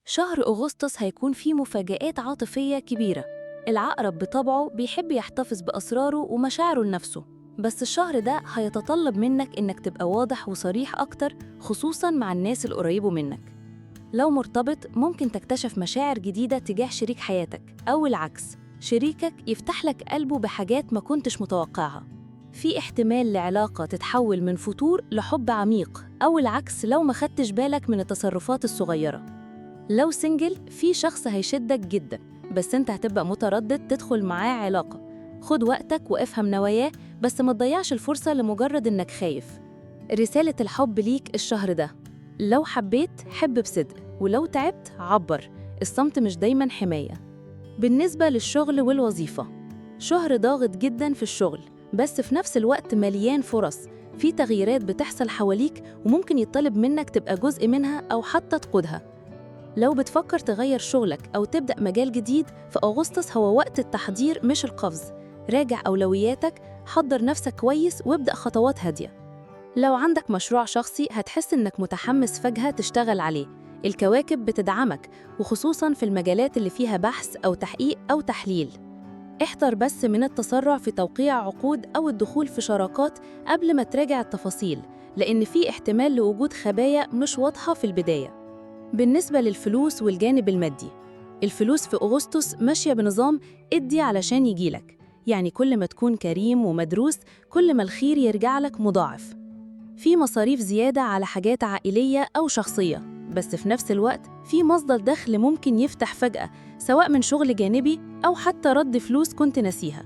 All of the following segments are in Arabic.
شهر أغسطس هيكون فيه مفاجآت عاطفية كبيرة. العقرب بطبعه بيحب يحتفظ بأسراره ومشاعره لنفسه، بس الشهر ده هيتطلب منك إنك تبقى واضح وصريح أكتر، خصوصاً مع الناس القريبة منك. لو مرتبط، ممكن تكتشف مشاعر جديدة تجاه شريك حياتك، أو العكس، شريكك يفتح لك قلبه بحاجات ما كنتش متوقعها. في احتمال لعلاقة تتحول من فتور لحب عميق، أو العكس لو ما خدتش بالك من التصرفات الصغيرة. لو سنجل، في شخص هيشدك جدا، بس انت هتبقى متردد تدخل معاه علاقة. خد وقتك وافهم نواياه، بس ما تضيعش الفرصة لمجرد انك خايف. رسالة الحب ليك الشهر ده: لو حبيت، حب بصدق، ولو تعبت، عبر. الصمت مش دايما حماية. بالنسبة للشغل والوظيفة، شهر ضاغط جدا في الشغل، بس في نفس الوقت مليان فرص. في تغييرات بتحصل حواليك، وممكن يطلب منك تبقى جزء منها أو حتى تقودها. لو بتفكر تغير شغلك أو تبدأ مجال جديد، فأغسطس هو وقت التحضير مش القفز. راجع أولوياتك، حضر نفسك كويس وابدأ خطوات هادية. لو عندك مشروع شخصي، هتحس إنك متحمس فجأة تشتغل عليه. الكواكب بتدعمك، وخصوصاً في المجالات اللي فيها بحث أو تحقيق أو تحليل. احذر بس من التسرع في توقيع عقود أو الدخول في شراكات قبل ما تراجع التفاصيل، لأن في احتمال لوجود خبايا مش واضحة في البداية. بالنسبة للفلوس والجانب المادي، الفلوس في أغسطس ماشية بنظام ادي علشان يجيلك، يعني كل ما تكون كريم ومدروس، كل ما الخير يرجع لك مضاعف. في مصاريف زيادة على حاجات عائلية أو شخصية، بس في نفس الوقت في مصدر دخل ممكن يفتح فجأة، سواء من شغل جانبي أو حتى رد فلوس كنت ناسيها.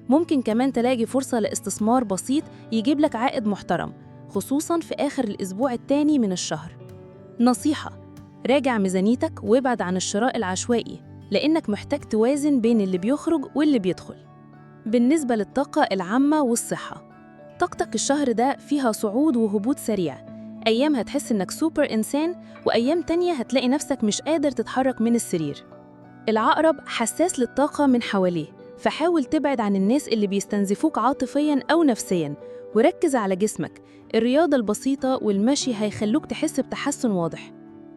ممكن كمان تلاقي فرصة لاستثمار بسيط يجيب لك عائد محترم، خصوصاً في آخر الأسبوع التاني من الشهر. نصيحة: راجع ميزانيتك وابعد عن الشراء العشوائي، لأنك محتاج توازن بين اللي بيخرج واللي بيدخل. بالنسبة للطاقة العامة والصحة، طاقتك الشهر ده فيها صعود وهبوط سريع. أيام هتحس إنك سوبر إنسان، وأيام تانية هتلاقي نفسك مش قادر تتحرك من السرير. العقرب حساس للطاقة من حواليه، فحاول تبعد عن الناس اللي بيستنزفوك عاطفياً أو نفسياً، وركز على جسمك. الرياضة البسيطة والمشي هيخلوك تحس بتحسن واضح.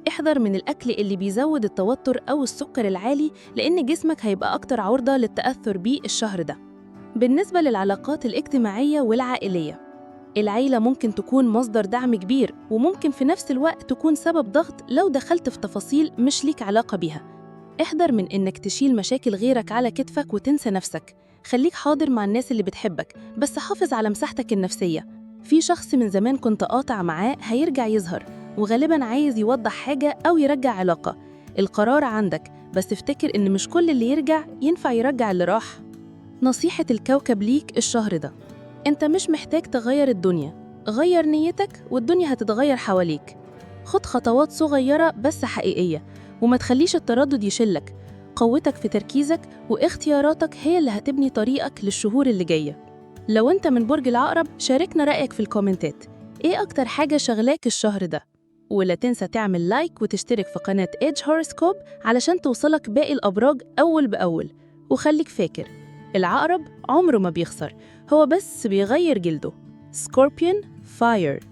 احذر من الأكل اللي بيزود التوتر أو السكر العالي، لأن جسمك هيبقى أكتر عرضة للتأثر بيه الشهر ده. بالنسبة للعلاقات الاجتماعية والعائلية، العيلة ممكن تكون مصدر دعم كبير، وممكن في نفس الوقت تكون سبب ضغط لو دخلت في تفاصيل مش ليك علاقة بيها. احذر من إنك تشيل مشاكل غيرك على كتفك وتنسى نفسك. خليك حاضر مع الناس اللي بتحبك، بس حافظ على مساحتك النفسية. في شخص من زمان كنت قاطع معاه هيرجع يظهر، وغالباً عايز يوضح حاجة أو يرجع علاقة. القرار عندك، بس افتكر إن مش كل اللي يرجع ينفع يرجع اللي راح. نصيحة الكوكب ليك الشهر ده: أنت مش محتاج تغير الدنيا، غير نيتك والدنيا هتتغير حواليك. خد خطوات صغيرة بس حقيقية، وما تخليش التردد يشلك. قوتك في تركيزك، واختياراتك هي اللي هتبني طريقك للشهور اللي جاية. لو أنت من برج العقرب، شاركنا رأيك في الكومنتات. إيه أكتر حاجة شغلاك الشهر ده؟ ولا تنسى تعمل لايك وتشترك في قناة إيدج هوروسكوب علشان توصلك باقي الأبراج أول بأول. وخليك فاكر، العقرب عمره ما بيخسر، هو بس بيغير جلده. سكوربيون فاير.